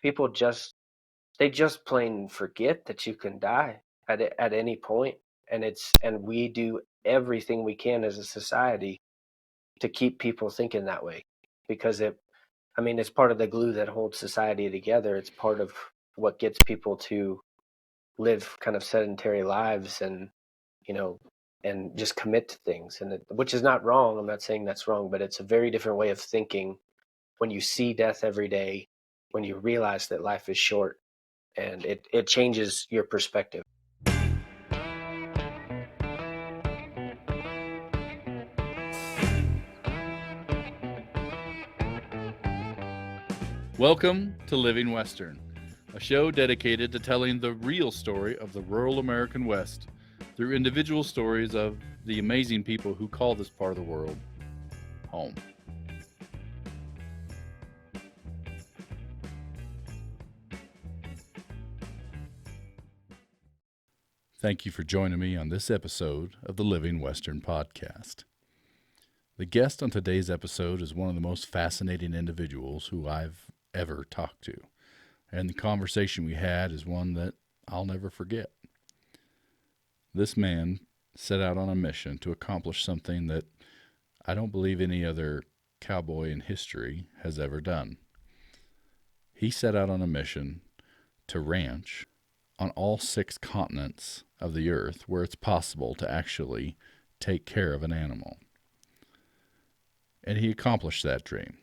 people they just plain forget that you can die at any point, and we do everything we can as a society to keep people thinking that way because it's part of the glue that holds society together. It's part of what gets people to live kind of sedentary lives and you know and just commit to things, which is not wrong. I'm not saying that's wrong, but it's a very different way of thinking when you see death every day, when you realize that life is short, and it changes your perspective. Welcome to Living Western, a show dedicated to telling the real story of the rural American West through individual stories of the amazing people who call this part of the world home. Thank you for joining me on this episode of the Living Western podcast. The guest on today's episode is one of the most fascinating individuals who I've ever talked to, and the conversation we had is one that I'll never forget. This man set out on a mission to accomplish something that I don't believe any other cowboy in history has ever done. He set out on a mission to ranch on all 6 continents of the earth where it's possible to actually take care of an animal. And he accomplished that dream.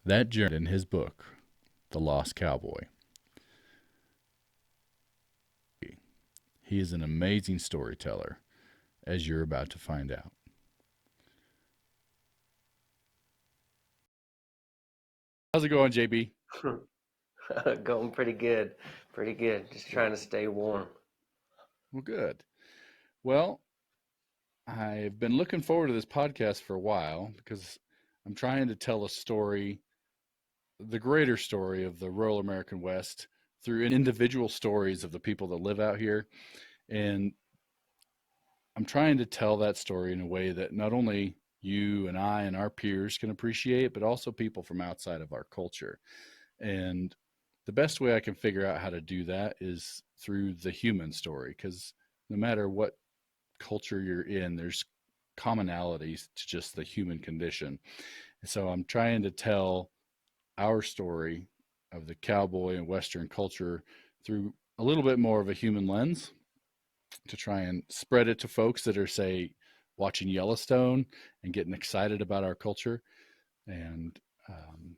That journey in his book, The Lost Cowboy. He is an amazing storyteller, as you're about to find out. How's it going, JB? Going pretty good. Just trying to stay warm. Well, good. Well, I've been looking forward to this podcast for a while because I'm trying to tell a story, the greater story of the rural American West through individual stories of the people that live out here. And I'm trying to tell that story in a way that not only you and I and our peers can appreciate, but also people from outside of our culture. And the best way I can figure out how to do that is through the human story, because no matter what culture you're in, there's commonalities to just the human condition. And so I'm trying to tell our story of the cowboy and Western culture through a little bit more of a human lens to try and spread it to folks that are, say, watching Yellowstone and getting excited about our culture. And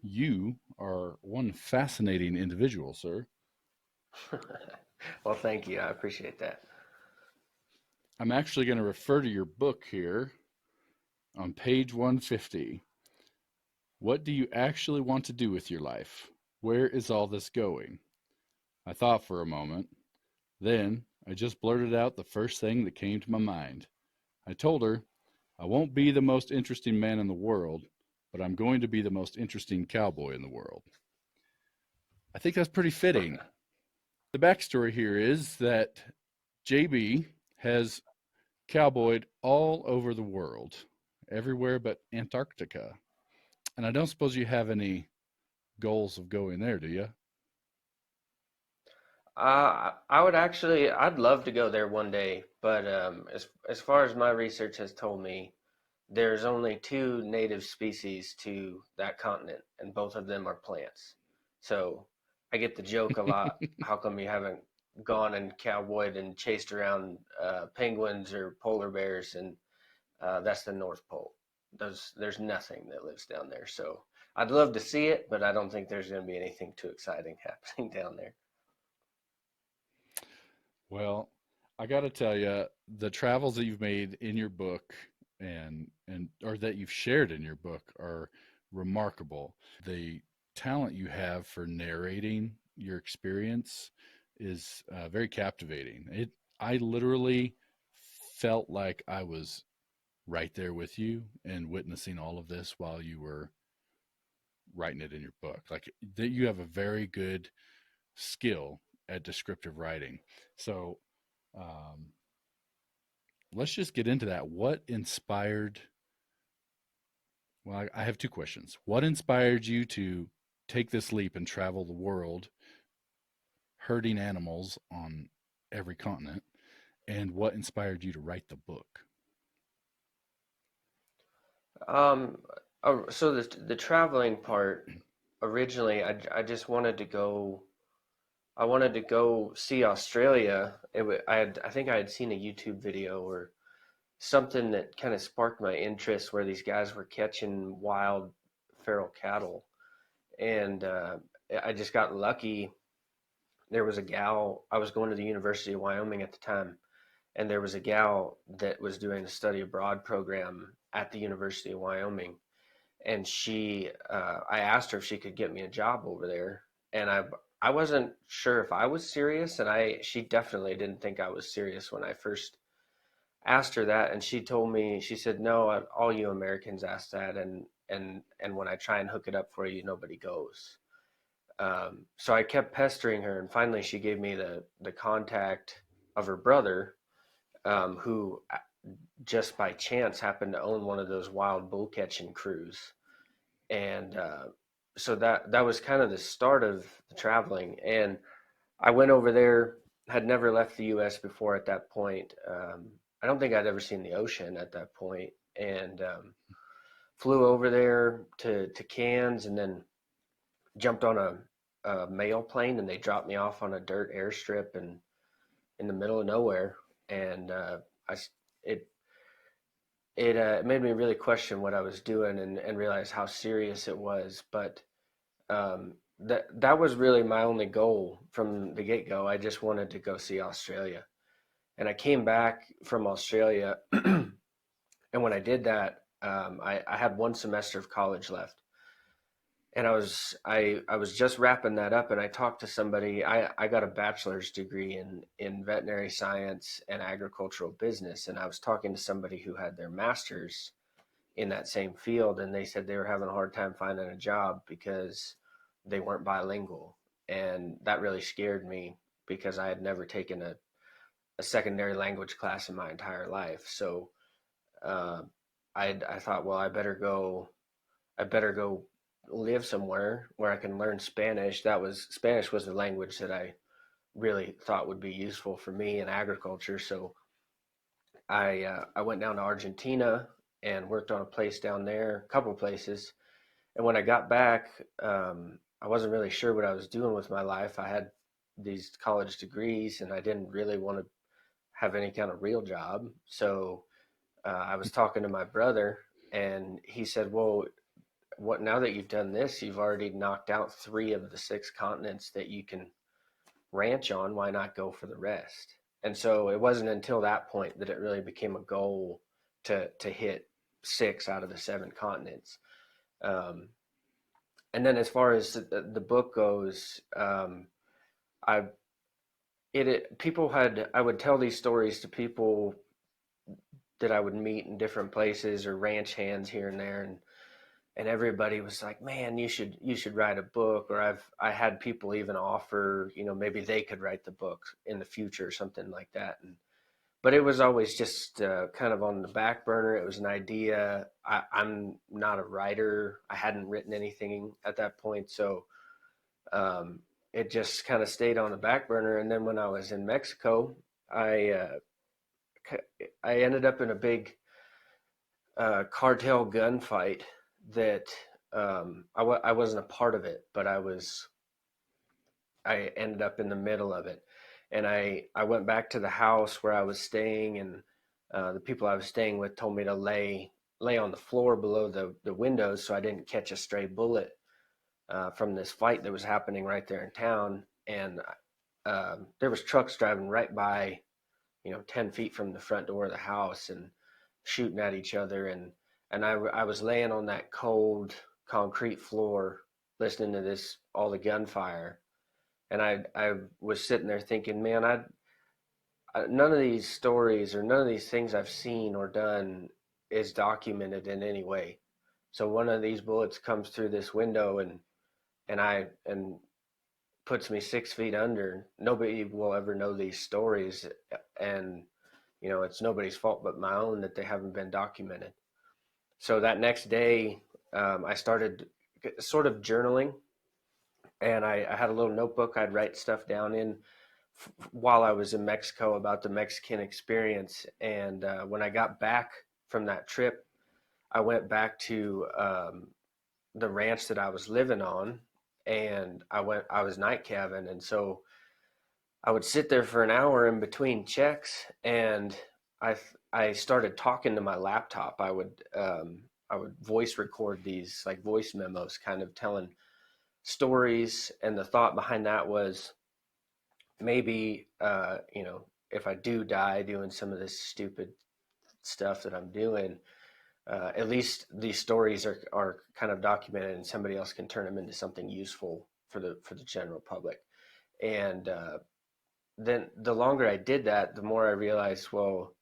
you are one fascinating individual, sir. Well, thank you. I appreciate that. I'm actually going to refer to your book here on page 150. What do you actually want to do with your life? Where is all this going? I thought for a moment. Then I just blurted out the first thing that came to my mind. I told her, I won't be the most interesting man in the world, but I'm going to be the most interesting cowboy in the world. I think that's pretty fitting. The backstory here is that JB has cowboyed all over the world, everywhere but Antarctica. And I don't suppose you have any goals of going there, do you? I'd love to go there one day, but as far as my research has told me, there's only 2 native species to that continent, and both of them are plants. So I get the joke a lot. How come you haven't gone and cowboyed and chased around penguins or polar bears? And that's the North Pole. There's nothing that lives down there. So I'd love to see it, but I don't think there's going to be anything too exciting happening down there. Well, I got to tell you, the travels that you've made in your book and or that you've shared in your book are remarkable. The talent you have for narrating your experience is very captivating. I literally felt like I was right there with you and witnessing all of this while you were writing it in your book. Like that, you have a very good skill at descriptive writing. So um, let's just get into that. What inspired? Well, I have 2 questions. What inspired you to take this leap and travel the world, herding animals on every continent, and what inspired you to write the book? Um, so the traveling part, originally, I just wanted to go. I wanted to go see Australia. I think I had seen a YouTube video or something that kind of sparked my interest, where these guys were catching wild feral cattle, and I just got lucky. There was a gal. I was going to the University of Wyoming at the time, and there was a gal that was doing a study abroad program at the University of Wyoming, and I asked her if she could get me a job over there, and I wasn't sure if I was serious, and she definitely didn't think I was serious when I first asked her that, and she told me, she said, no, all you Americans ask that, and when I try and hook it up for you, nobody goes. So I kept pestering her, and finally she gave me the contact of her brother, who just by chance happened to own one of those wild bull catching crews, and so that was kind of the start of the traveling. And I went over there, had never left the U.S. before at that point. I don't think I'd ever seen the ocean at that point, and flew over there to Cairns, and then jumped on a mail plane, and they dropped me off on a dirt airstrip and in the middle of nowhere. And I it it made me really question what I was doing, and realize how serious it was. But that was really my only goal from the get go. I just wanted to go see Australia, and I came back from Australia, and when I did that, I had one semester of college left, and I was just wrapping that up, and I talked to somebody. I got a bachelor's degree in veterinary science and agricultural business, and I was talking to somebody who had their master's in that same field, and they said they were having a hard time finding a job because they weren't bilingual, and that really scared me because I had never taken a secondary language class in my entire life. So uh, I thought, well, I better go live somewhere where I can learn Spanish. Spanish was the language that I really thought would be useful for me in agriculture. So I went down to Argentina and worked on a place down there, a couple places. And when I got back, I wasn't really sure what I was doing with my life. I had these college degrees, and I didn't really want to have any kind of real job. So I was talking to my brother, and he said, "Well, what now that you've done this, you've already knocked out 3 of the 6 continents that you can ranch on. Why not go for the rest?" And so it wasn't until that point that it really became a goal to hit 6 out of the 7 continents. Um, and then as far as the book goes, I people had I would tell these stories to people that I would meet in different places or ranch hands here and there, and everybody was like, "Man, you should write a book." Or I had people even offer, maybe they could write the book in the future or something like that. But it was always just kind of on the back burner. It was an idea. I'm not a writer. I hadn't written anything at that point, so um, it just kind of stayed on the back burner. And then when I was in Mexico, I uh, I ended up in a big cartel gunfight that I wasn't a part of it, but I ended up in the middle of it, and I went back to the house where I was staying, and the people I was staying with told me to lay on the floor below the windows so I didn't catch a stray bullet from this fight that was happening right there in town. And there was trucks driving right by, 10 feet from the front door of the house and shooting at each other. And I was laying on that cold concrete floor listening to all the gunfire. And I was sitting there thinking, man, none of these stories or none of these things I've seen or done is documented in any way. So one of these bullets comes through this window, and puts me 6 feet under. Nobody will ever know these stories, and it's nobody's fault but my own that they haven't been documented. So that next day, I started sort of journaling, and I had a little notebook I'd write stuff down in while I was in Mexico about the Mexican experience. And when I got back from that trip, I went back to the ranch that I was living on, and I was night cabin, and so I would sit there for an hour in between checks, and I I started talking to my laptop. I would voice record these like voice memos, kind of telling stories, and the thought behind that was maybe if I do die doing some of this stupid stuff that I'm doing, at least these stories are kind of documented, and somebody else can turn them into something useful for the general public. And then the longer I did that, the more I realized, well,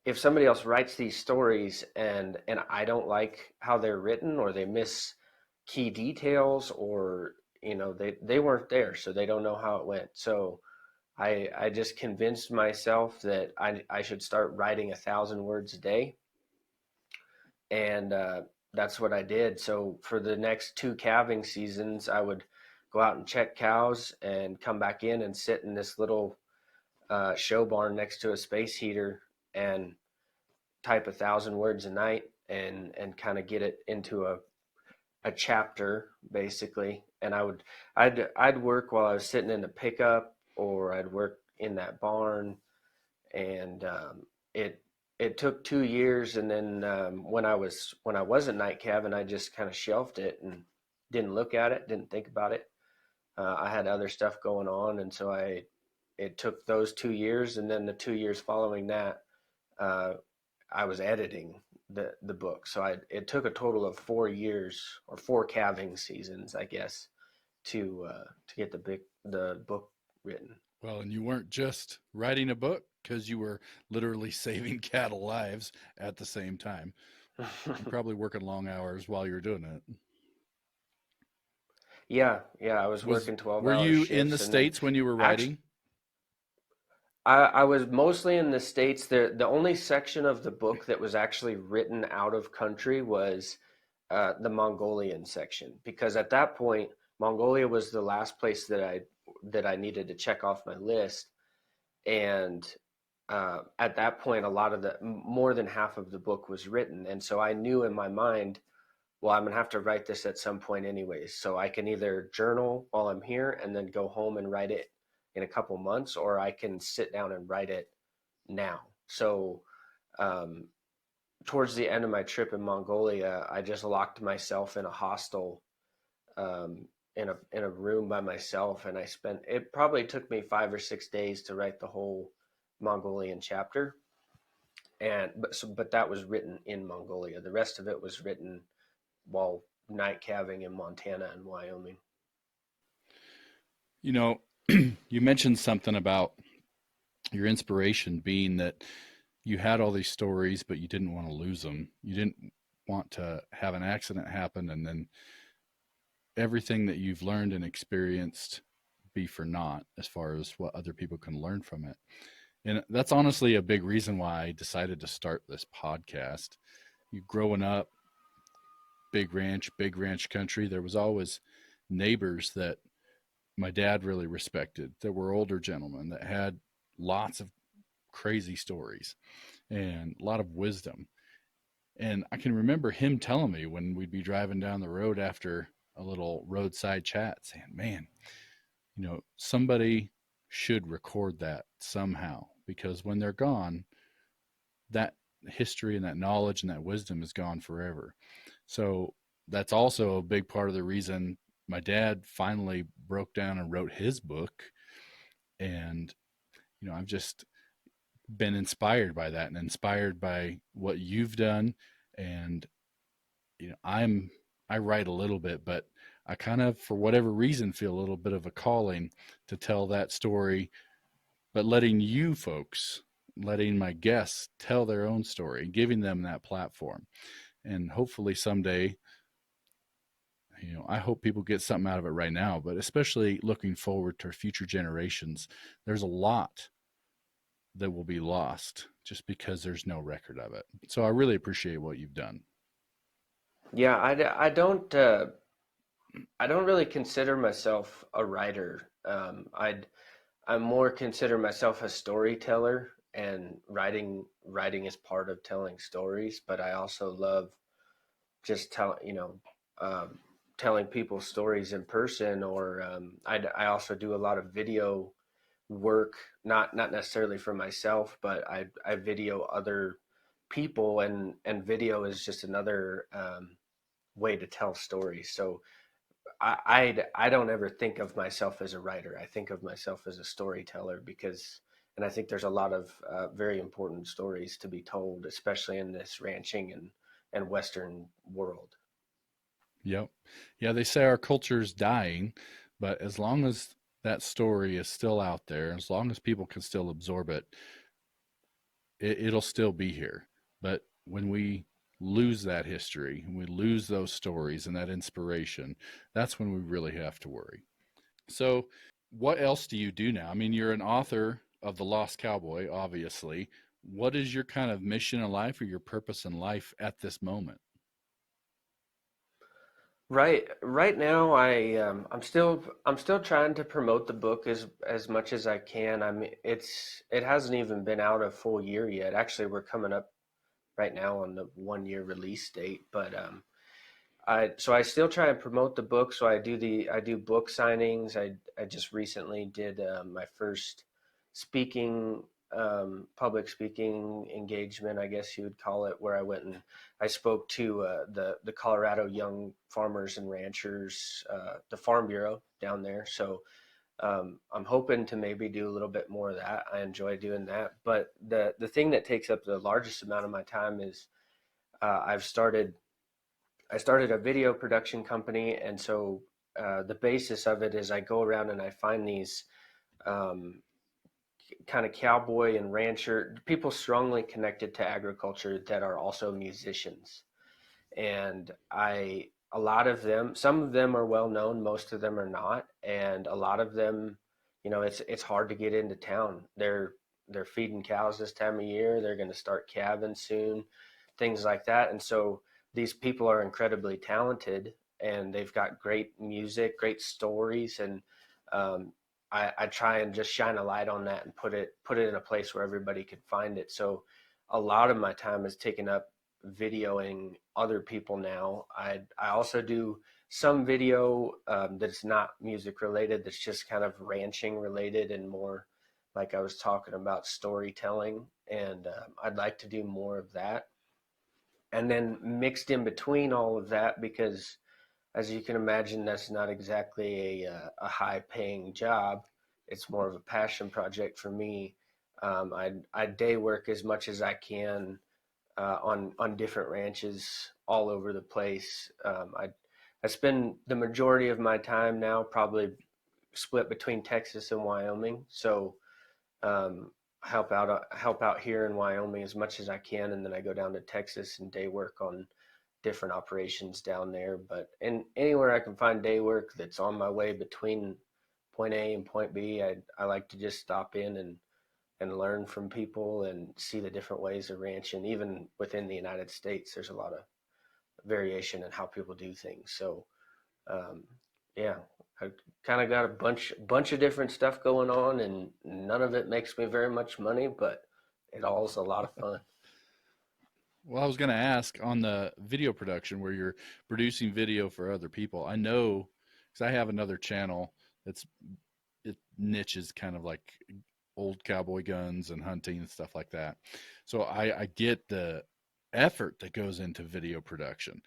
if somebody else writes these stories and I don't like how they're written, or they miss key details, or they weren't there, so they don't know how it went. So I just convinced myself that I should start writing 1,000 words a day, and that's what I did. So for the next two calving seasons, I would go out and check cows and come back in and sit in this little show barn next to a space heater and type 1,000 words a night, and kind of get it into a chapter basically. And I'd work while I was sitting in the pickup, or I'd work in that barn. And it it took 2 years, and then when I wasn't night cabin, I just kind of shelved it and didn't look at it, didn't think about it. I had other stuff going on, and so it took those 2 years, and then the 2 years following that, uh, I was editing the book. So it took a total of 4 years, or four calving seasons, I guess, to get the book written. Well, and you weren't just writing a book, because you were literally saving cattle lives at the same time. You're probably working long hours while you're doing it. Yeah, I was Was working 12 were hour you in the shifts, and then States when you were actually writing? I was mostly in the States. The only section of the book that was actually written out of country was the Mongolian section, because at that point, Mongolia was the last place that I needed to check off my list. And at that point, a lot of the more than half of the book was written, and so I knew in my mind, well, I'm gonna have to write this at some point anyways. So I can either journal while I'm here and then go home and write it in a couple months, or I can sit down and write it now. So um, towards the end of my trip in Mongolia, I just locked myself in a hostel, in a room by myself, and I spent it probably took me 5 or 6 days to write the whole Mongolian chapter. And but that was written in Mongolia. The rest of it was written while night calving in Montana and Wyoming. You know, you mentioned something about your inspiration being that you had all these stories, but you didn't want to lose them. You didn't want to have an accident happen and then everything that you've learned and experienced be for naught as far as what other people can learn from it. And that's honestly a big reason why I decided to start this podcast. You growing up, big ranch country, there was always neighbors that my dad really respected, that were older gentlemen that had lots of crazy stories and a lot of wisdom. And I can remember him telling me when we'd be driving down the road after a little roadside chat, saying, man, somebody should record that somehow, because when they're gone, that history and that knowledge and that wisdom is gone forever. So that's also a big part of the reason my dad finally broke down and wrote his book. And, I've just been inspired by that and inspired by what you've done. And, I write a little bit, but I kind of, for whatever reason, feel a little bit of a calling to tell that story, but letting my guests tell their own story, giving them that platform. And hopefully someday, I hope people get something out of it right now, but especially looking forward to future generations, there's a lot that will be lost just because there's no record of it. So I really appreciate what you've done. Yeah, I don't. I don't really consider myself a writer. I more consider myself a storyteller, and writing is part of telling stories. But I also love just telling people stories in person. Or I also do a lot of video work, not necessarily for myself, but I video other people, and video is just another way to tell stories. So I don't ever think of myself as a writer. I think of myself as a storyteller, and I think there's a lot of very important stories to be told, especially in this ranching and Western world. Yep. Yeah, they say our culture is dying, but as long as that story is still out there, as long as people can still absorb it, it'll still be here. But when we lose that history, and we lose those stories and that inspiration, that's when we really have to worry. So, what else do you do now? I mean, you're an author of The Lost Cowboy, obviously. What is your kind of mission in life or your purpose in life at this moment? Right now, I'm still trying to promote the book as much as I can. I mean, it hasn't even been out a full year yet. Actually, we're coming up right now on the 1 year release date, but I still try and promote the book. So I do book signings. I just recently did my first speaking public speaking engagement, I guess you would call it, where I went and I spoke to the Colorado Young Farmers and Ranchers, the Farm Bureau down there. So I'm hoping to maybe do a little bit more of that. I enjoy doing that, but the thing that takes up the largest amount of my time is I've started I started a video production company, and so the basis of it is I go around and I find these um, kind of cowboy and rancher people strongly connected to agriculture that are also musicians. And a lot of them, some of them are well known, most of them are not, and a lot of them, it's hard to get into town. They're feeding cows this time of year. They're going to start calving soon, things like that. And so these people are incredibly talented, and they've got great music, great stories, and I try and just shine a light on that and put it in a place where everybody can find it. So a lot of my time is taken up videoing other people now. I also do some video that's not music related. That's just kind of ranching related and more like I was talking about storytelling. And I'd like to do more of that. And then mixed in between all of that, because as you can imagine, that's not exactly a high paying job. It's more of a passion project for me. I day work as much as I can on different ranches all over the place. I spend the majority of my time now probably split between Texas and Wyoming. So um, help out here in Wyoming as much as I can, and then I go down to Texas and day work on different operations down there. But anywhere I can find day work that's on my way between point A and point B, I like to just stop in and learn from people and see the different ways of ranching. Even within the United States, there's a lot of variation in how people do things. So, um, yeah, I kind of got a bunch of different stuff going on, and none of it makes me very much money, but it all's a lot of fun. Well, I was going to ask on the video production where you're producing video for other people. I know because I have another channel that's it niches kind of like old cowboy guns and hunting and stuff like that. So I get the effort that goes into video production,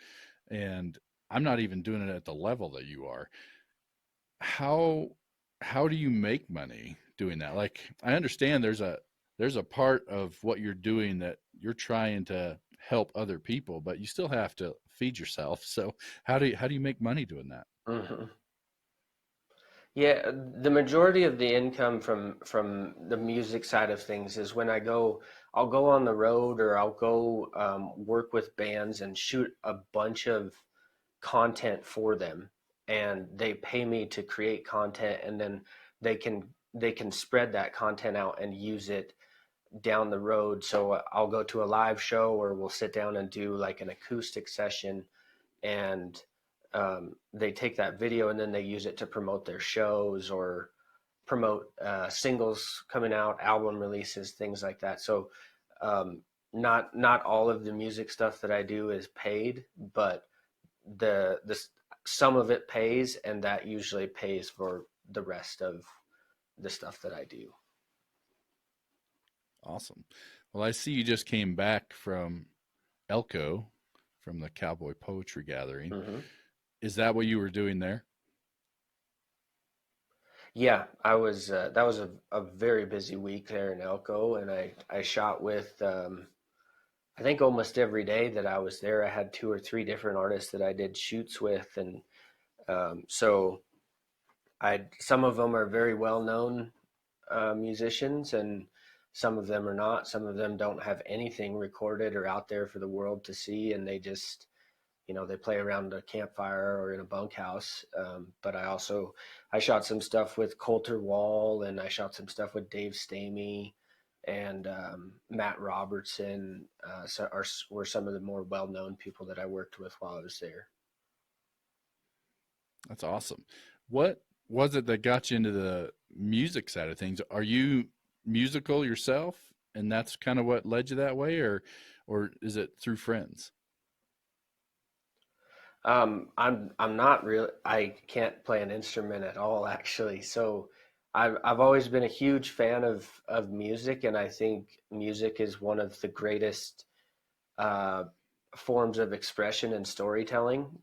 and I'm not even doing it at the level that you are. How how do you make money doing that? Like I understand there's a part of what you're doing that you're trying to help other people, but you still have to feed yourself. So how do you make money doing that? Hmm. Yeah, the majority of the income from the music side of things is when I'll go on the road, or I'll go work with bands and shoot a bunch of content for them, and they pay me to create content, and then they can spread that content out and use it down the road. So I'll go to a live show, or we'll sit down and do like an acoustic session, and they take that video and then they use it to promote their shows or promote singles coming out, album releases, things like that. So not all of the music stuff that I do is paid, but the some of it pays, and that usually pays for the rest of the stuff that I do. Awesome. Well, I see you just came back from Elko, from the Cowboy Poetry Gathering. Mm-hmm. Is that what you were doing there? Yeah, I was. That was a very busy week there in Elko, and I shot with. I think almost every day that I was there, I had two or three different artists that I did shoots with, and so I some of them are very well known musicians, and some of them are not. Some of them don't have anything recorded or out there for the world to see, and they just they play around a campfire or in a bunkhouse. But I shot some stuff with Coulter Wall, and I shot some stuff with Dave Stamey and Matt Robertson. Were some of the more well-known people that I worked with while I was there. That's awesome. What was it that got you into the music side of things? Are you musical yourself, and that's kind of what led you that way, or is it through friends? I'm not really. I can't play an instrument at all, actually. So, I've always been a huge fan of music, and I think music is one of the greatest uh, forms of expression and storytelling.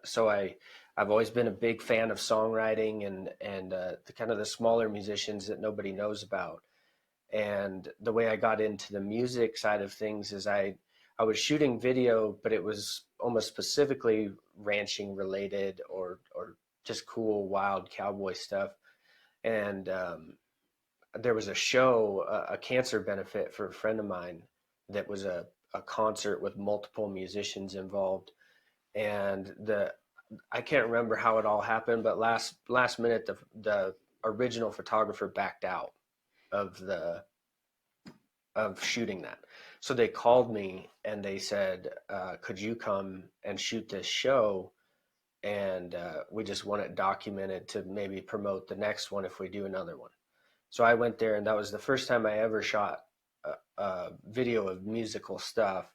So I've always been a big fan of songwriting and the kind of the smaller musicians that nobody knows about. And the way I got into the music side of things is I was shooting video, but it was almost specifically ranching related or just cool wild cowboy stuff. And there was a show, a cancer benefit for a friend of mine that was a concert with multiple musicians involved. And the I can't remember how it all happened, but last minute the original photographer backed out of the of shooting that. So they called me and they said, "Could you come and shoot this show? And we just want it documented to maybe promote the next one if we do another one." So I went there, and that was the first time I ever shot a video of musical stuff.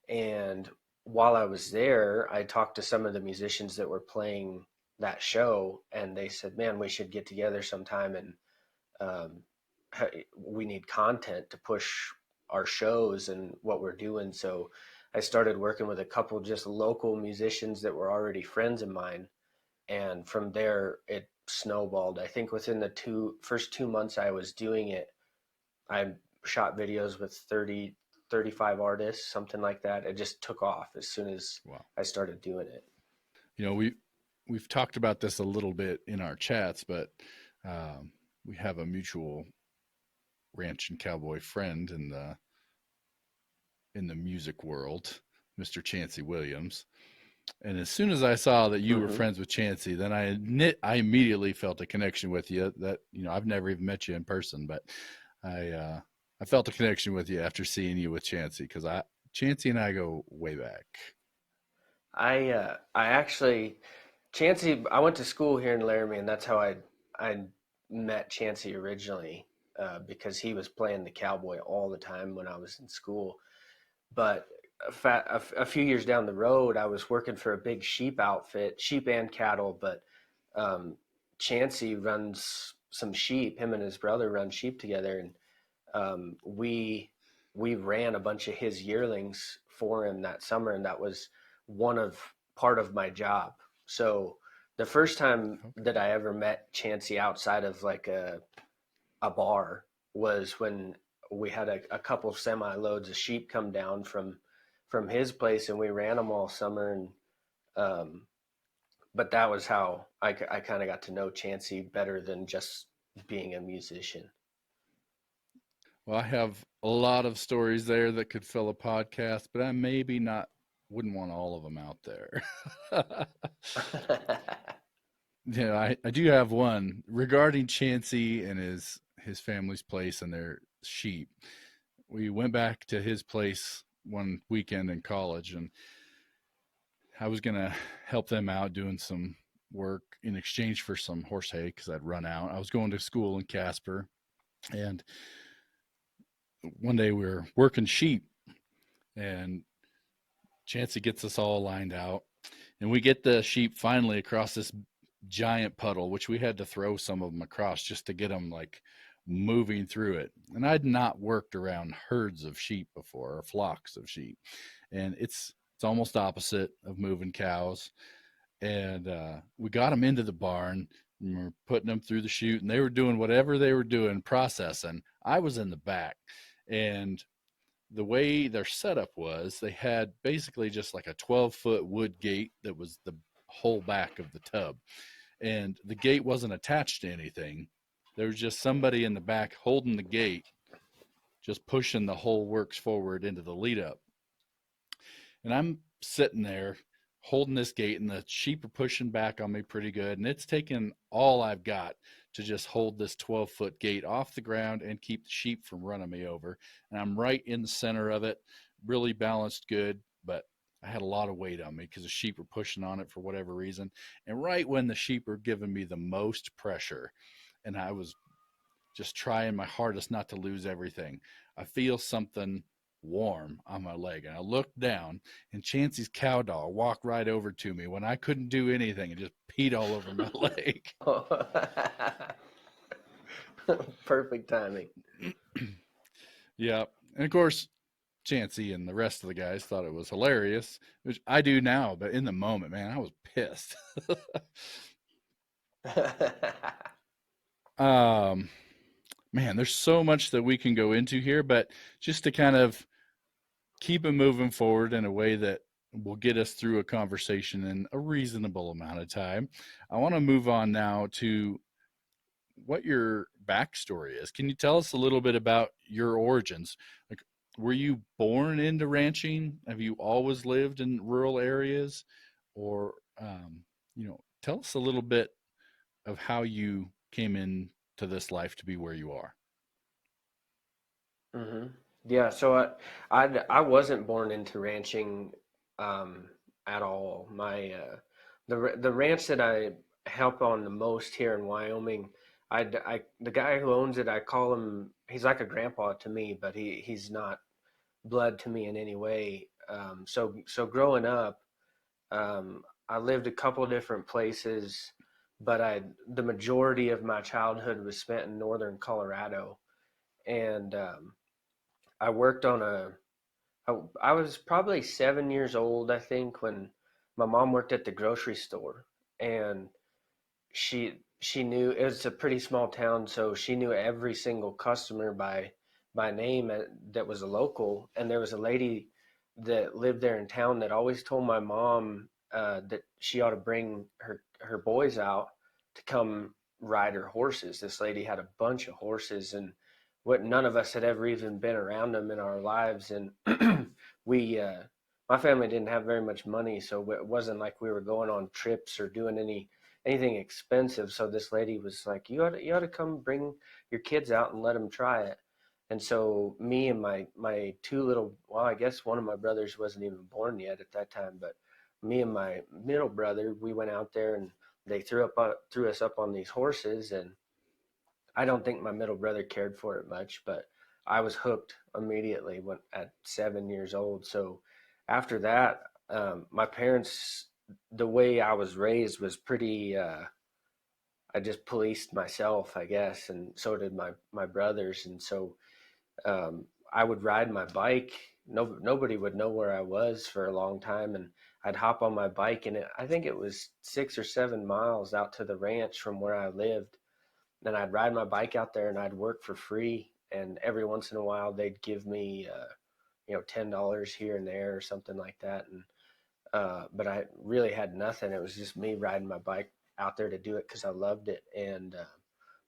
And while I was there, I talked to some of the musicians that were playing that show, and they said, "Man, we should get together sometime and um, we need content to push our shows and what we're doing." So I started working with a couple just local musicians that were already friends of mine, and from there it snowballed. I think within the first 2 months I was doing it, I shot videos with 35 artists, something like that. It just took off as soon as Wow. I started doing it. We've talked about this a little bit in our chats, but we have a mutual ranch and cowboy friend in the music world, Mr. Chancey Williams. And as soon as I saw that you were Mm-hmm. friends with Chancey, then I immediately felt a connection with you. That I've never even met you in person, but I felt a connection with you after seeing you with Chancey, because Chancey and I go way back. I actually Chancey. I went to school here in Laramie, and that's how I met Chancey originally, because he was playing the cowboy all the time when I was in school. But a few years down the road, I was working for a big sheep outfit, sheep and cattle. But um, Chancey runs some sheep. Him and his brother run sheep together, and we ran a bunch of his yearlings for him that summer, and that was one of part of my job. So the first time Okay. that I ever met Chancey outside of like a bar was when we had a couple semi loads of sheep come down from his place, and we ran them all summer. And um, but that was how I kind of got to know Chancey better than just being a musician. Well, I have a lot of stories there that could fill a podcast, but I maybe not wouldn't want all of them out there. I do have one regarding Chancey and his family's place and their sheep. We went back to his place one weekend in college, and I was going to help them out doing some work in exchange for some horse hay because I'd run out. I was going to school in Casper, and one day we were working sheep, and Chancey gets us all lined out, and we get the sheep finally across this giant puddle, which we had to throw some of them across just to get them like moving through it. And I'd not worked around herds of sheep before, or flocks of sheep, and it's almost opposite of moving cows. And we got them into the barn, and we're putting them through the chute, and they were doing whatever they were doing, processing. I was in the back, and the way their setup was, they had basically just like a 12-foot wood gate that was the whole back of the tub. And the gate wasn't attached to anything. There was just somebody in the back holding the gate, just pushing the whole works forward into the lead up. And I'm sitting there holding this gate, and the sheep are pushing back on me pretty good. And it's taken all I've got to just hold this 12-foot gate off the ground and keep the sheep from running me over. And I'm right in the center of it, really balanced good, but I had a lot of weight on me because the sheep were pushing on it for whatever reason. And right when the sheep were giving me the most pressure, and I was just trying my hardest not to lose everything, I feel something warm on my leg, and I looked down, and Chancey's cow dog walked right over to me when I couldn't do anything and just peed all over my leg. Perfect timing. Yeah. And of course, Chancey and the rest of the guys thought it was hilarious, which I do now, but in the moment, man, I was pissed. um, Man, there's so much that we can go into here, but just to kind of keep it moving forward in a way that will get us through a conversation in a reasonable amount of time, I want to move on now to what your backstory is. Can you tell us a little bit about your origins? Like, were you born into ranching? Have you always lived in rural areas? Or, tell us a little bit of how you came into this life to be where you are. hmm Yeah, so I wasn't born into ranching um, at all. The ranch that I help on the most here in Wyoming, the guy who owns it, I call him. He's like a grandpa to me, but he's not blood to me in any way. So growing up, I lived a couple of different places, but the majority of my childhood was spent in northern Colorado, and I worked on I was probably 7 years old, I think, when my mom worked at the grocery store, and she knew it was a pretty small town, so she knew every single customer by name that was a local. And there was a lady that lived there in town that always told my mom that she ought to bring her boys out to come ride her horses. This lady had a bunch of horses, and what none of us had ever even been around them in our lives. And we my family didn't have very much money, so it wasn't like we were going on trips or doing anything expensive. So this lady was like, you ought to come bring your kids out and let them try it. And so me and my two little, well, I guess one of my brothers wasn't even born yet at that time, but me and my middle brother, we went out there, and they threw us up on these horses. And I don't think my middle brother cared for it much, but I was hooked immediately when at 7 years old. So after that, my parents, the way I was raised was pretty. I just policed myself, I guess, and so did my brothers. And so I would ride my bike. Nobody would know where I was for a long time, and I'd hop on my bike, and I think it was 6 or 7 miles out to the ranch from where I lived. Then I'd ride my bike out there, and I'd work for free. And every once in a while, they'd give me, $10 here and there or something like that. And but I really had nothing. It was just me riding my bike out there to do it because I loved it. And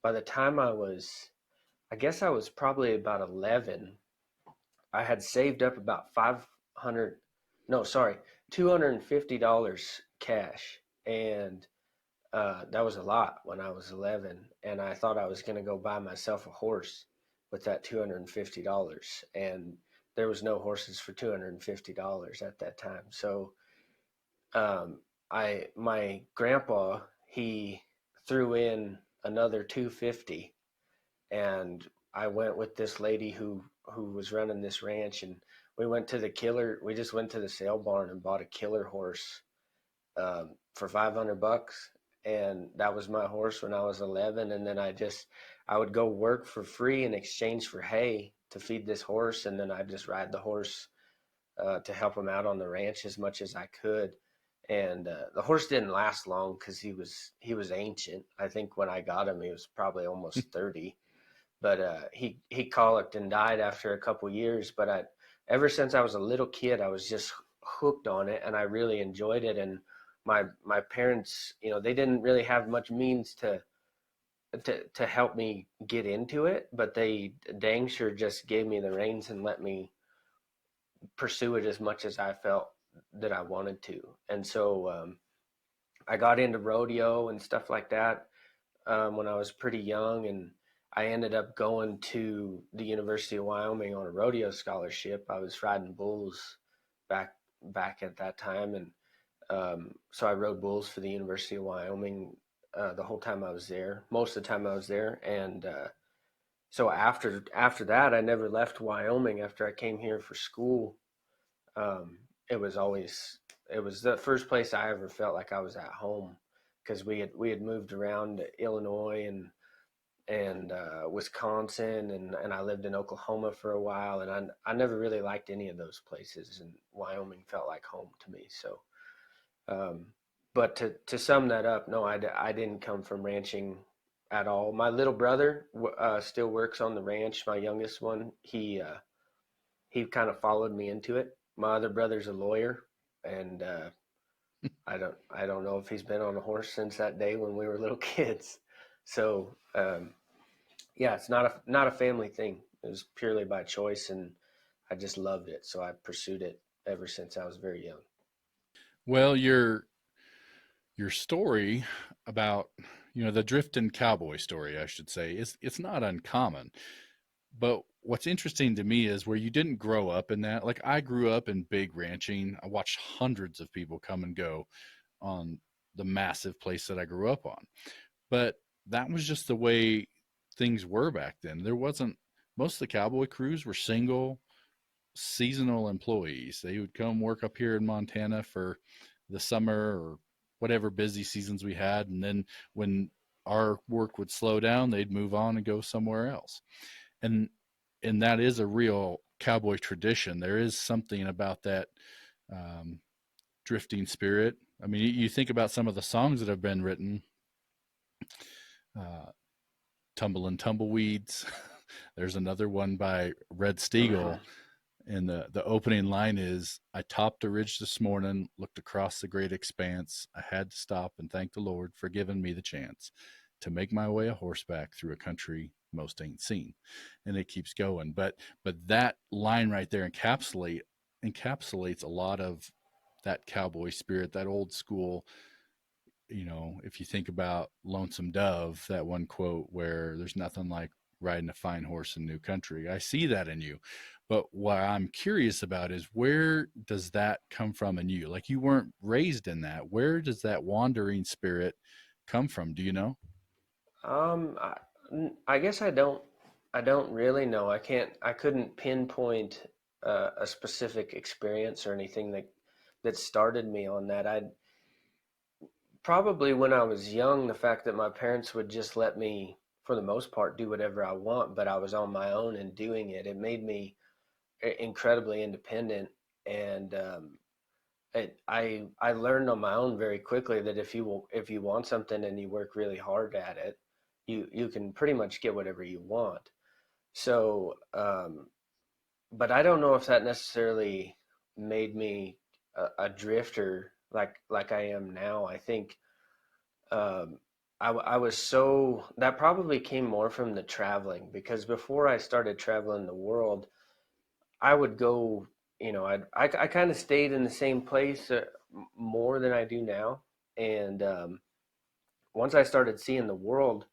by the time I guess I was probably about 11. I had saved up about 500, no, sorry, $250 cash, and that was a lot when I was 11. And I thought I was going to go buy myself a horse with that $250, and there was no horses for $250 at that time. So um, my grandpa, he threw in another 250, and I went with this lady who was running this ranch, and we just went to the sale barn and bought a killer horse, for $500, and that was my horse when I was 11. And then I would go work for free in exchange for hay to feed this horse, and then I'd just ride the horse, to help him out on the ranch as much as I could. And the horse didn't last long because he was ancient. I think when I got him, he was probably almost 30. But he colicked and died after a couple years. But ever since I was a little kid, I was just hooked on it, and I really enjoyed it. And my parents, they didn't really have much means to help me get into it, but they dang sure just gave me the reins and let me pursue it as much as I felt that I wanted to. And so I got into rodeo and stuff like that, when I was pretty young, and I ended up going to the University of Wyoming on a rodeo scholarship. I was riding bulls back back at that time, and so I rode bulls for the University of Wyoming, the whole time I was there, most of the time I was there. And so after that, I never left Wyoming after I came here for school. um, it was the first place I ever felt like I was at home, because we had moved around to Illinois and Wisconsin, and I lived in Oklahoma for a while, and I never really liked any of those places, and Wyoming felt like home to me. So, um, but to sum that up, no, I didn't come from ranching at all. My little brother still works on the ranch. My youngest one, he kind of followed me into it. My other brother's a lawyer, and I don't know if he's been on a horse since that day when we were little kids. So yeah, it's not a family thing. It was purely by choice, and I just loved it, so I pursued it ever since I was very young. Well, your story about the drifting cowboy story, I should say, is it's not uncommon. But what's interesting to me is where you didn't grow up in that. Like I grew up in big ranching. I watched hundreds of people come and go on the massive place that I grew up on. But that was just the way things were back then. There wasn't Most of the cowboy crews were single seasonal employees. They would come work up here in Montana for the summer or whatever busy seasons we had, and then when our work would slow down, they'd move on and go somewhere else. And that is a real cowboy tradition. There is something about that um, drifting spirit. I mean, you think about some of the songs that have been written, uh, "Tumble Tumbleweeds." There's another one by Red Mm-hmm. Steagle. And the opening line is, I topped a ridge this morning, looked across the great expanse. I had to stop and thank the Lord for giving me the chance to make my way a horseback through a country most ain't seen. And it keeps going. But that line right there encapsulates a lot of that cowboy spirit, that old school. If you think about Lonesome Dove, that one quote where there's nothing like riding a fine horse in new country. I see that in you. But what I'm curious about is, where does that come from in you? Like, you weren't raised in that. Where does that wandering spirit come from? Do you know? Um, I, I guess I don't. I don't really know. I couldn't pinpoint a specific experience or anything that started me on that. I probably when I was young, the fact that my parents would just let me, for the most part, do whatever I want, but I was on my own and doing it. It made me incredibly independent, and I learned on my own very quickly that if you want something and you work really hard at it, you can pretty much get whatever you want. So, but I don't know if that necessarily made me a drifter like I am now. I think um, I was so that probably came more from the traveling, because before I started traveling the world, I would go, I kind of stayed in the same place more than I do now. And once I started seeing the world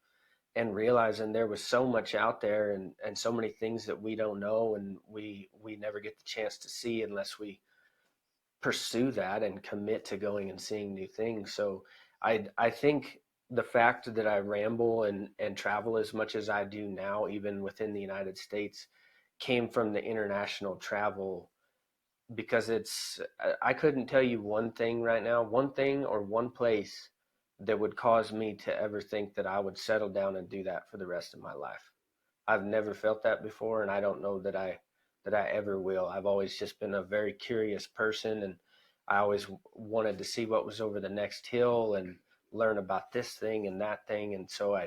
and realizing there was so much out there, and so many things that we don't know, and we never get the chance to see unless we pursue that and commit to going and seeing new things. So I think the fact that I ramble and travel as much as I do now, even within the United States, came from the international travel, because I couldn't tell you one thing right now, one thing or one place that would cause me to ever think that I would settle down and do that for the rest of my life. I've never felt that before, and I don't know that I ever will. I've always just been a very curious person, and I always wanted to see what was over the next hill and learn about this thing and that thing. And so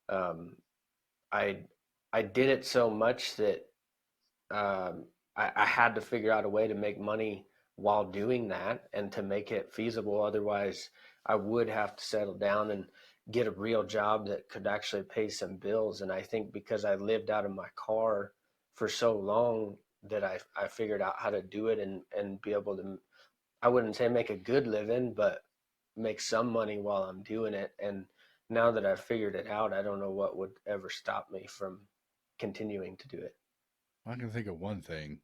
um, I, I did it so much that I had to figure out a way to make money while doing that and to make it feasible. Otherwise, I would have to settle down and get a real job that could actually pay some bills. And I think because I lived out of my car for so long, that I figured out how to do it and be able to, I wouldn't say make a good living, but make some money while I'm doing it. And now that I've figured it out, I don't know what would ever stop me from continuing to do it. I can think of one thing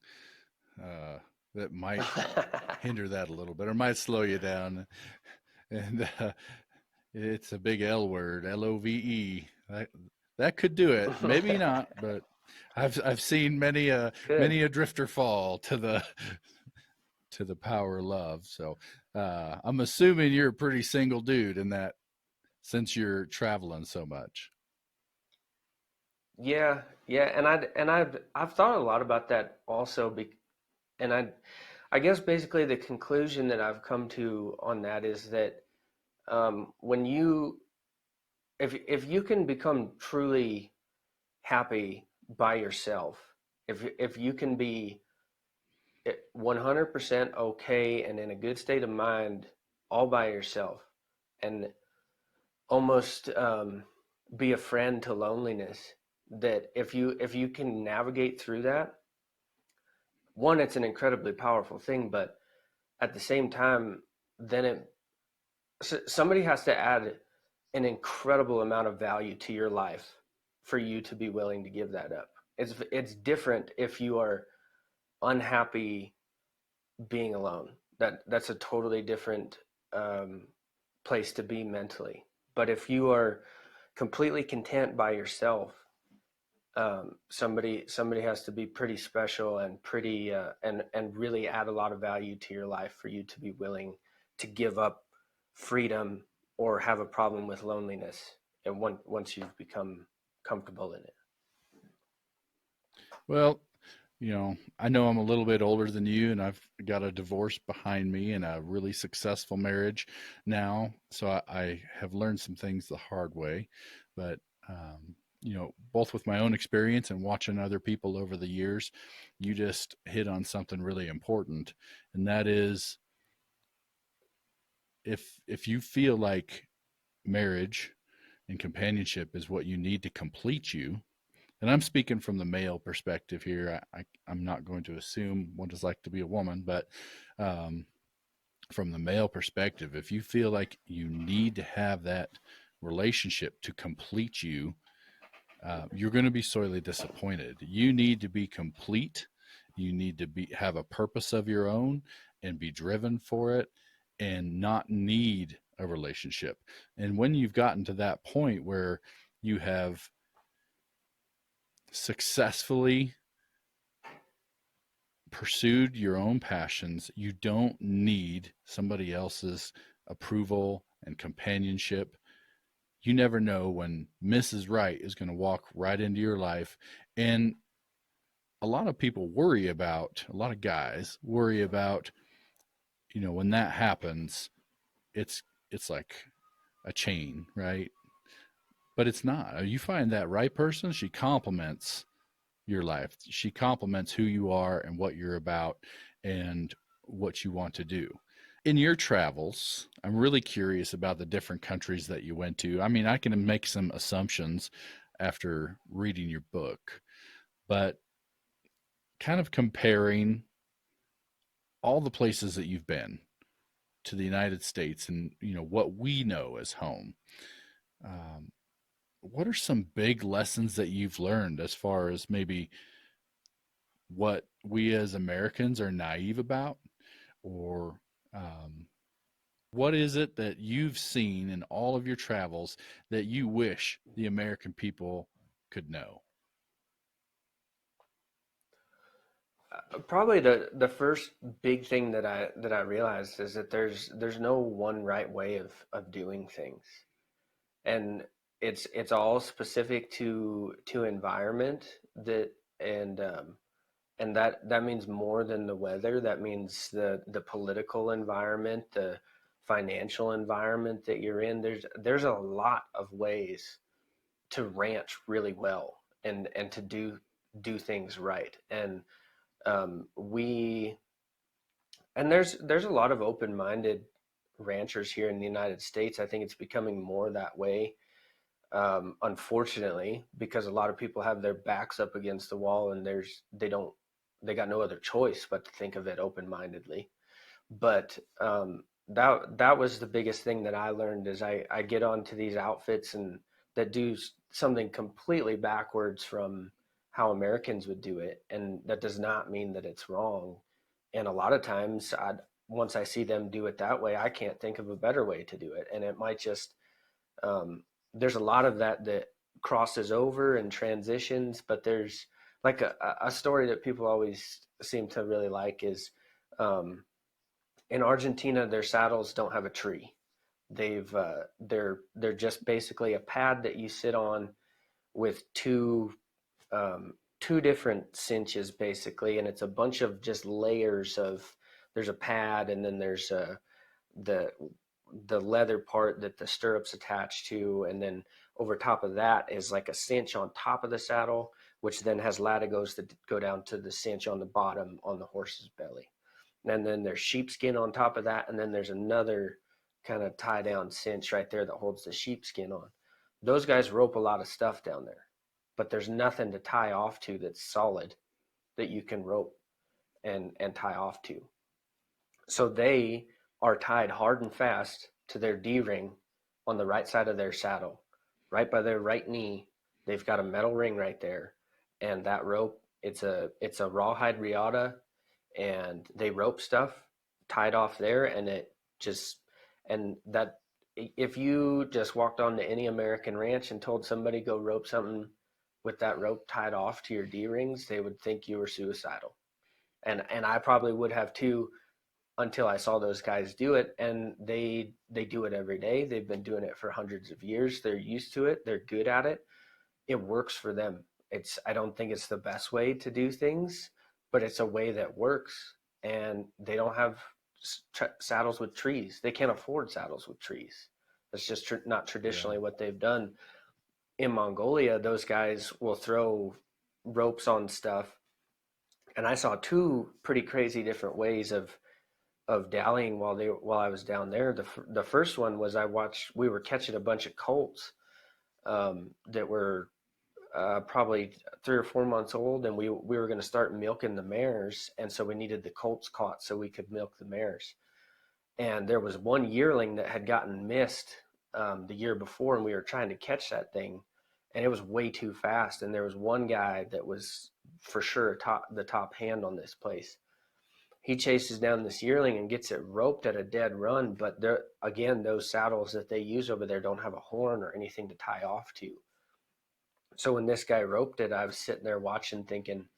uh, that might hinder that a little bit or might slow you down. And it's a big L word, LOVE. That could do it. Maybe not, but I've seen Good. many a drifter fall to the to the power of love. So I'm assuming you're a pretty single dude in that, since you're traveling so much. Yeah, yeah, I've thought a lot about that also, and I guess basically the conclusion that I've come to on that is that when you if you can become truly happy by yourself, if you can be 100% okay and in a good state of mind all by yourself, and almost be a friend to loneliness, that if you can navigate through that, one, it's an incredibly powerful thing, but at the same time, then somebody has to add an incredible amount of value to your life for you to be willing to give that up. It's different if you are unhappy being alone. That's a totally different um, place to be mentally. But if you are completely content by yourself, somebody has to be pretty special and pretty and really add a lot of value to your life for you to be willing to give up freedom or have a problem with loneliness, and once you've become comfortable in it. Well, I know I'm a little bit older than you, and I've got a divorce behind me and a really successful marriage now. So I have learned some things the hard way. But, both with my own experience and watching other people over the years, you just hit on something really important. And that is, if you feel like marriage and companionship is what you need to complete you, and I'm speaking from the male perspective here. I'm not going to assume what it's like to be a woman, but um, from the male perspective, if you feel like you need to have that relationship to complete you, you're going to be sorely disappointed. You need to be complete. You need to have a purpose of your own and be driven for it, and not need a relationship. And when you've gotten to that point where you have successfully pursued your own passions, you don't need somebody else's approval and companionship. You never know when Mrs. Right is going to walk right into your life. And a lot of people worry about, a lot of guys worry about, when that happens, it's it's like a chain, right? But it's not. You find that right person, she complements your life. She complements who you are and what you're about and what you want to do. In your travels, I'm really curious about the different countries that you went to. I mean, I can make some assumptions after reading your book, but kind of comparing all the places that you've been to the United States and, what we know as home. Um, what are some big lessons that you've learned as far as maybe what we as Americans are naive about, or what is it that you've seen in all of your travels that you wish the American people could know? Probably the first big thing that I realized is that there's no one right way of doing things, and it's all specific to environment that and that means more than the weather. That means the political environment, the financial environment that you're in. There's a lot of ways to ranch really well and to do things right. And we and there's a lot of open-minded ranchers here in the United States. I think it's becoming more that way, unfortunately, because a lot of people have their backs up against the wall and they got no other choice but to think of it open-mindedly. But that was the biggest thing that I learned is I get onto these outfits and that do something completely backwards from how Americans would do it, and that does not mean that it's wrong. And a lot of times, once I see them do it that way, I can't think of a better way to do it, and it might just there's a lot of that crosses over and transitions, but there's like a story that people always seem to really like is um, in Argentina, their saddles don't have a tree. They're just basically a pad that you sit on with um, two different cinches basically, and it's a bunch of just layers of. There's a pad, and then there's the the leather part that the stirrups attach to, and then over top of that is like a cinch on top of the saddle, which then has latigos that go down to the cinch on the bottom on the horse's belly. And then there's sheepskin on top of that, and then there's another kind of tie down cinch right there that holds the sheepskin on. Those guys rope a lot of stuff down there, but there's nothing to tie off to that's solid that you can rope and tie off to. So they are tied hard and fast to their D ring on the right side of their saddle, right by their right knee. They've got a metal ring right there, and that rope it's a rawhide riata, and they rope stuff tied off there, and it just and that if you just walked onto any American ranch and told somebody go rope something with that rope tied off to your D rings, they would think you were suicidal, and I probably would have too until I saw those guys do it, and they do it every day. They've been doing it for hundreds of years. They're used to it. They're good at it. It works for them. It's I don't think it's the best way to do things, but it's a way that works. And they don't have saddles with trees. They can't afford saddles with trees. That's just not Yeah. traditionally what they've done. In Mongolia, those guys will throw ropes on stuff, and I saw two pretty crazy different ways of dallying while I was down there. The first one was we were catching a bunch of colts that were probably 3 or 4 months old, and we were going to start milking the mares, and so we needed the colts caught so we could milk the mares. And there was one yearling that had gotten missed the year before, and we were trying to catch that thing, and it was way too fast. And there was one guy that was for sure the top hand on this place. He chases down this yearling and gets it roped at a dead run, but there again, those saddles that they use over there don't have a horn or anything to tie off to. So when this guy roped it, I was sitting there watching thinking,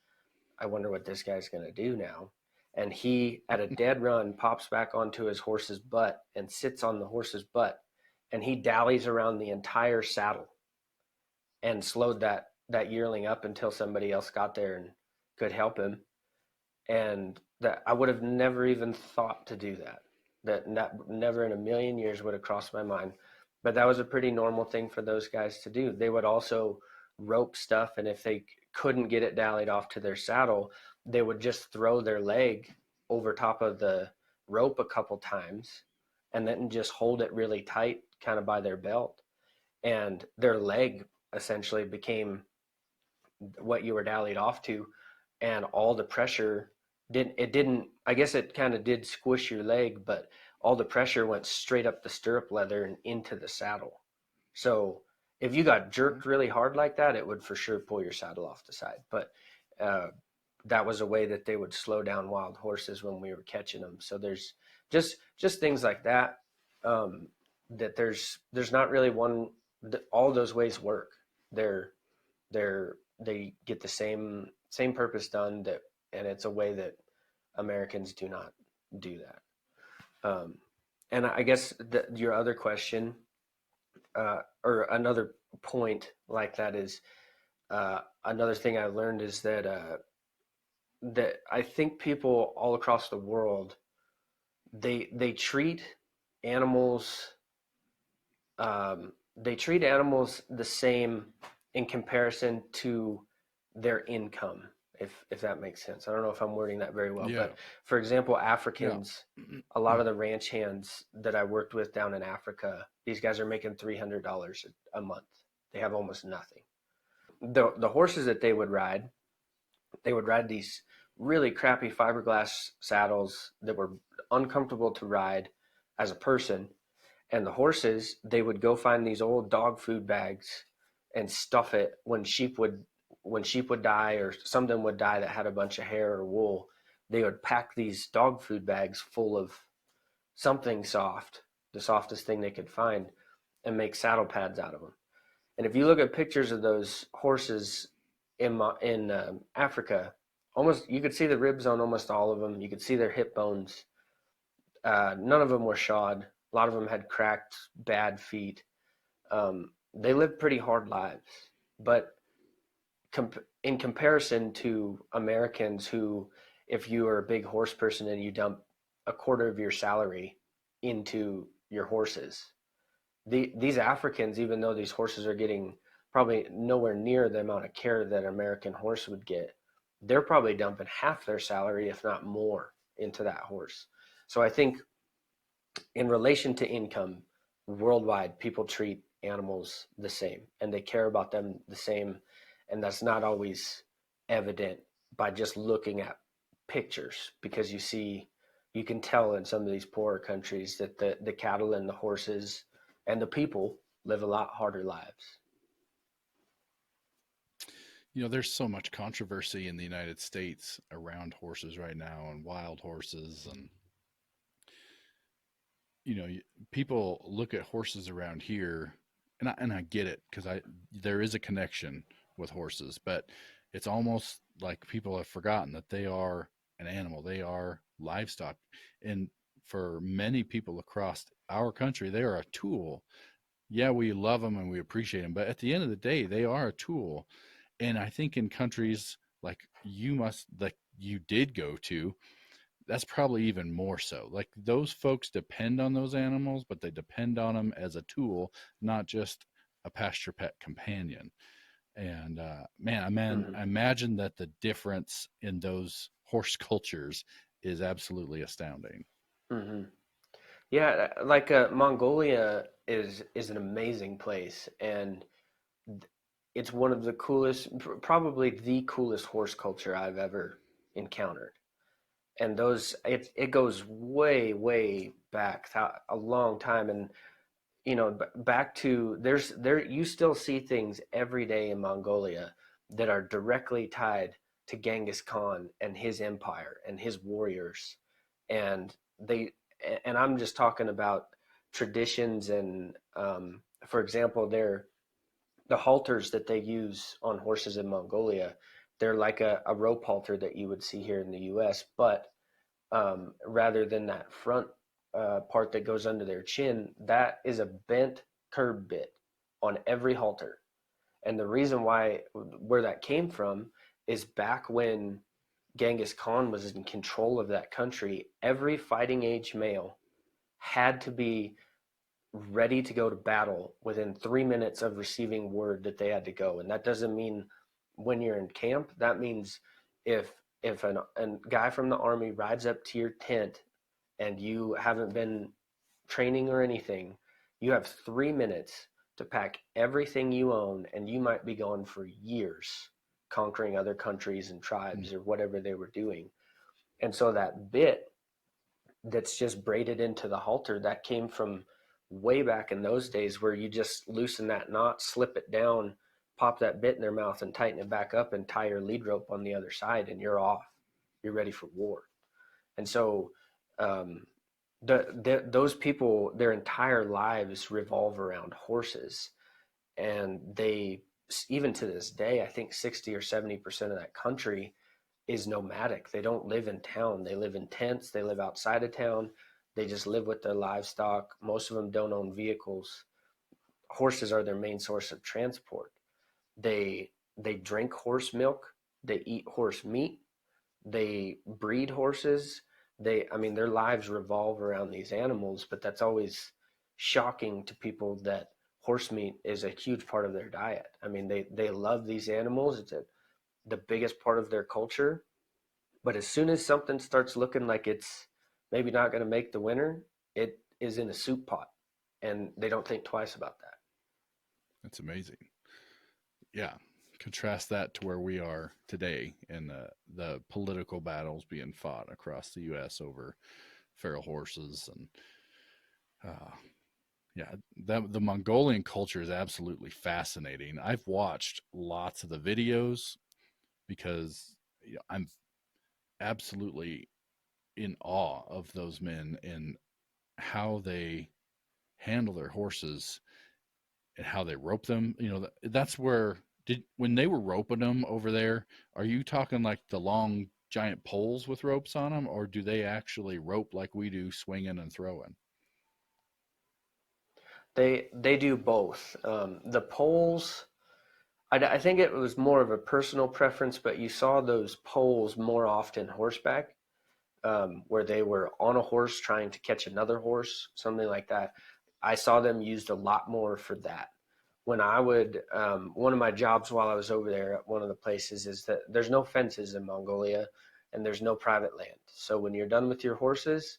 I wonder what this guy's going to do now. And he, at a dead run, pops back onto his horse's butt and sits on the horse's butt, and he dallies around the entire saddle and slowed that yearling up until somebody else got there and could help him. And that I would have never even thought to do that. That never in a million years would have crossed my mind. But that was a pretty normal thing for those guys to do. They would also rope stuff, and if they couldn't get it dallied off to their saddle, they would just throw their leg over top of the rope a couple times and then just hold it really tight kind of by their belt, and their leg essentially became what you were dallied off to, and all the pressure didn't, I guess it kind of did squish your leg, but all the pressure went straight up the stirrup leather and into the saddle. So if you got jerked really hard like that, it would for sure pull your saddle off the side. But uh, that was a way that they would slow down wild horses when we were catching them. So there's just things like that. That there's not really one. All those ways work. They're they get the same purpose done. That and it's a way that Americans do not do that. And I guess your other question, or another point like that is, another thing I learned is that I think people all across the world, they treat animals they treat animals the same in comparison to their income, if that makes sense. I don't know if I'm wording that very well, Yeah. but for example, Yeah. Africans, a lot of the ranch hands that I worked with down in Africa, these guys are making $300 a month. They have almost nothing. The horses that they would ride these really crappy fiberglass saddles that were uncomfortable to ride as a person. And the horses, they would go find these old dog food bags and stuff it when sheep would die or something would die that had a bunch of hair or wool. They would pack these dog food bags full of something soft, the softest thing they could find, and make saddle pads out of them. And if you look at pictures of those horses in Africa, almost you could see the ribs on almost all of them. You could see their hip bones. None of them were shod. A lot of them had cracked, bad feet. They lived pretty hard lives, but in comparison to Americans who, if you are a big horse person and you dump a quarter of your salary into your horses, these Africans, even though these horses are getting probably nowhere near the amount of care that an American horse would get, they're probably dumping half their salary, if not more, into that horse. So I think in relation to income, worldwide, people treat animals the same and they care about them the same. And that's not always evident by just looking at pictures, because you can tell in some of these poorer countries that the cattle and the horses and the people live a lot harder lives. There's so much controversy in the United States around horses right now and wild horses. And, you know, people look at horses around here, and I get it because there is a connection with horses, but it's almost like people have forgotten that they are an animal, they are livestock. And for many people across our country, they are a tool. Yeah, we love them and we appreciate them, but at the end of the day, they are a tool. And I think in countries like you did go to, that's probably even more so. Like those folks depend on those animals, but they depend on them as a tool, not just a pasture pet companion. And Mm-hmm. I imagine that the difference in those horse cultures is absolutely astounding. Mm-hmm. Yeah, like Mongolia is an amazing place, and it's one of the coolest, probably the coolest horse culture I've ever encountered. And it goes way back a long time, and back to there you still see things every day in Mongolia that are directly tied to Genghis Khan and his empire and his warriors, and they and I'm just talking about traditions and for example, the halters that they use on horses in Mongolia, they're like a rope halter that you would see here in the U.S., but rather than that front part that goes under their chin, that is a bent curb bit on every halter. And the reason where that came from, is back when Genghis Khan was in control of that country, every fighting age male had to be ready to go to battle within 3 minutes of receiving word that they had to go. And that doesn't mean when you're in camp. That means if a guy from the army rides up to your tent and you haven't been training or anything, you have 3 minutes to pack everything you own, and you might be going for years conquering other countries and tribes or whatever they were doing. And so that bit that's just braided into the halter, that came from way back in those days, where you just loosen that knot, slip it down, pop that bit in their mouth and tighten it back up and tie your lead rope on the other side, and you're off. You're ready for war. And so um, those people, their entire lives revolve around horses, and they, even to this day, I think 60 or 70% of that country is nomadic. They don't live in town. They live in tents. They live outside of town. They just live with their livestock. Most of them don't own vehicles. Horses are their main source of transport. They drink horse milk. They eat horse meat. They breed horses. I mean, their lives revolve around these animals, but that's always shocking to people that horse meat is a huge part of their diet. I mean, they love these animals. It's the biggest part of their culture. But as soon as something starts looking like it's maybe not going to make the winter, it is in a soup pot, and they don't think twice about that. That's amazing. Yeah. Contrast that to where we are today and the political battles being fought across the U.S. over feral horses. And yeah, the Mongolian culture is absolutely fascinating. I've watched lots of the videos because I'm absolutely in awe of those men and how they handle their horses and how they rope them. That's where when they were roping them over there, are you talking like the long giant poles with ropes on them, or do they actually rope like we do, swinging and throwing? They do both. The poles, I think it was more of a personal preference, but you saw those poles more often horseback, where they were on a horse trying to catch another horse, something like that. I saw them used a lot more for that. When I would, one of my jobs while I was over there at one of the places is that there's no fences in Mongolia and there's no private land. So when you're done with your horses,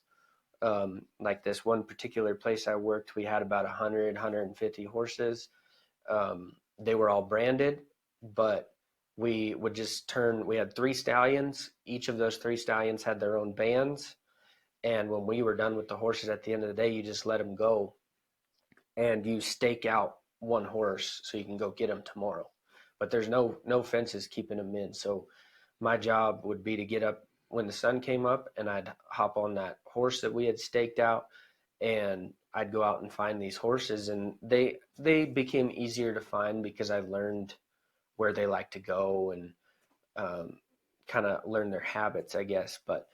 like this one particular place I worked, we had about 100, 150 horses. They were all branded, but we would just we had three stallions. Each of those three stallions had their own bands. And when we were done with the horses at the end of the day, you just let them go and you stake out one horse so you can go get them tomorrow. But there's no fences keeping them in. So my job would be to get up when the sun came up, and I'd hop on that horse that we had staked out, and I'd go out and find these horses, and they became easier to find because I learned where they like to go and um, kind of learn their habits, I guess. But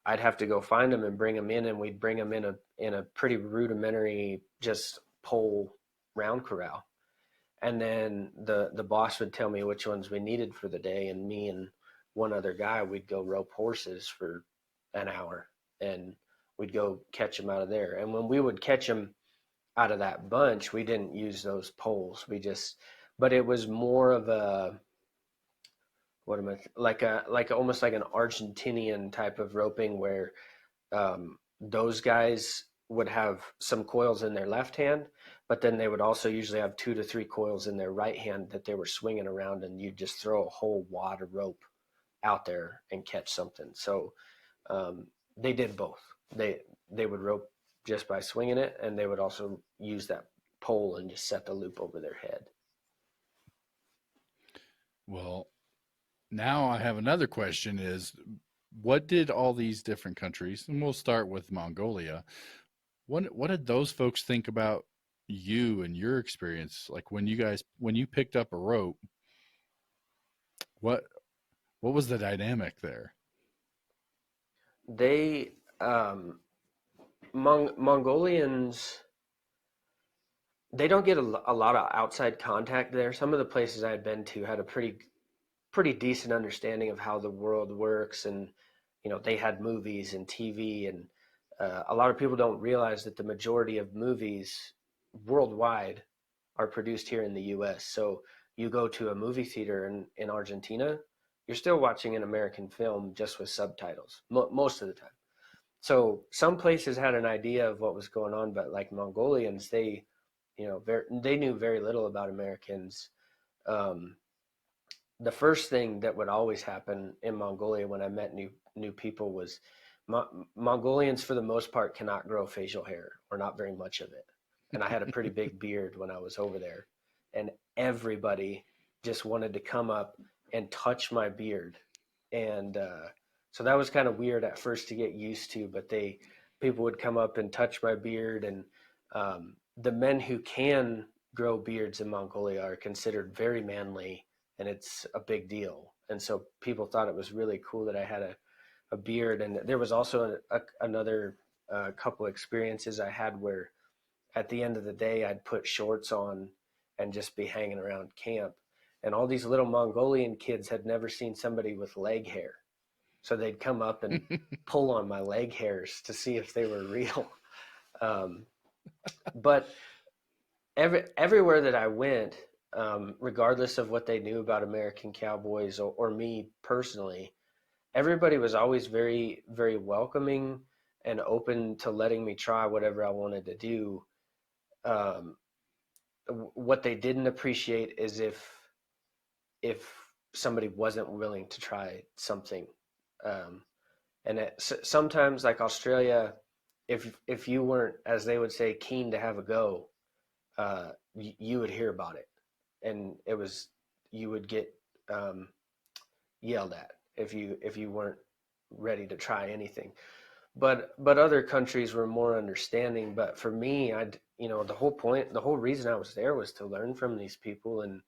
I'd have to go find them and bring them in, and we'd bring them in a pretty rudimentary just pole round corral. And then the boss would tell me which ones we needed for the day, and me and one other guy, we'd go rope horses for an hour, and we'd go catch them out of there. And when we would catch them out of that bunch, we didn't use those poles. But it was more of a, what am I, like almost like an Argentinian type of roping where those guys would have some coils in their left hand, but then they would also usually have 2 to 3 coils in their right hand that they were swinging around, and you just throw a whole wad of rope out there and catch something. So um, they did both. They would rope just by swinging it, and they would also use that pole and just set the loop over their head. Well, now I have another question: is what did all these different countries, and we'll start with Mongolia, what did those folks think about you and your experience? Like when you picked up a rope, what what was the dynamic there? They Mongolians, they don't get a lot of outside contact there. Some of the places I had been to had a pretty decent understanding of how the world works, and they had movies and TV, and a lot of people don't realize that the majority of movies worldwide are produced here in the U.S. So you go to a movie theater in Argentina, you're still watching an American film just with subtitles most of the time. So some places had an idea of what was going on, but like Mongolians, they knew very little about Americans. Um, the first thing that would always happen in Mongolia when I met new people was Mongolians, for the most part, cannot grow facial hair, or not very much of it. And I had a pretty big beard when I was over there, and everybody just wanted to come up and touch my beard. And so that was kind of weird at first to get used to, but people would come up and touch my beard. And the men who can grow beards in Mongolia are considered very manly, and it's a big deal. And so people thought it was really cool that I had a beard. And there was also another couple experiences I had where at the end of the day, I'd put shorts on and just be hanging around camp. And all these little Mongolian kids had never seen somebody with leg hair. So they'd come up and pull on my leg hairs to see if they were real. Um, but everywhere that I went, regardless of what they knew about American cowboys or me personally, everybody was always very, very welcoming and open to letting me try whatever I wanted to do. Um, what they didn't appreciate is if somebody wasn't willing to try something. Um, and sometimes, like Australia, if you weren't, as they would say, keen to have a go, you would hear about it, and you would get um, yelled at if you weren't ready to try anything. But other countries were more understanding. But for me, the whole reason I was there was to learn from these people and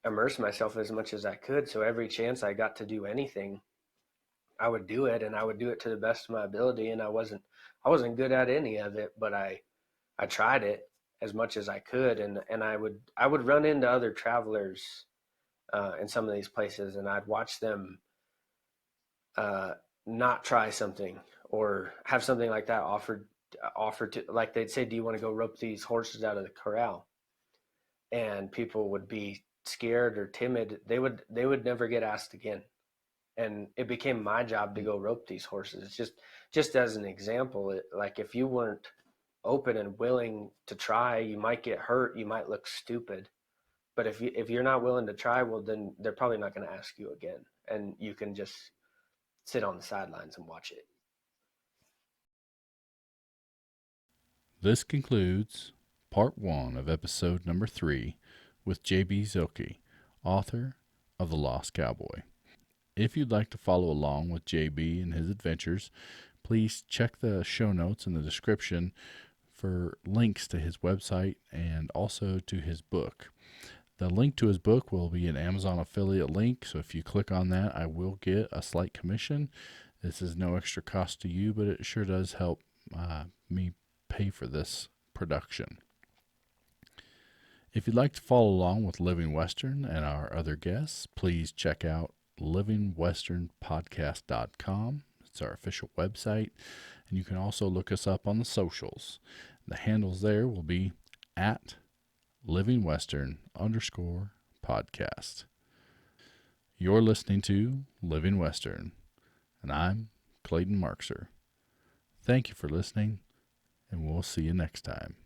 immerse myself as much as I could. So every chance I got to do anything, I would do it, and I would do it to the best of my ability. And I wasn't good at any of it, but I tried it as much as I could. And I would run into other travelers in some of these places, and I'd watch them uh, not try something or have something like that offered to, like they'd say, do you want to go rope these horses out of the corral? And people would be scared or timid. They would never get asked again. And it became my job to go rope these horses. It's just as an example, like if you weren't open and willing to try, you might get hurt, you might look stupid. But if you're not willing to try, well, then they're probably not going to ask you again, and you can just sit on the sidelines and watch it. This concludes part 1 of episode number 3 with J.B. Zielke, author of The Lost Cowboy. If you'd like to follow along with JB and his adventures, please check the show notes in the description for links to his website and also to his book. The link to his book will be an Amazon affiliate link, so if you click on that, I will get a slight commission. This is no extra cost to you, but it sure does help me pay for this production. If you'd like to follow along with Living Western and our other guests, please check out livingwesternpodcast.com. It's our official website, and you can also look us up on the socials. The handles there will be at livingwestern_podcast. You're listening to Living Western, and I'm Clayton Markser. Thank you for listening, and we'll see you next time.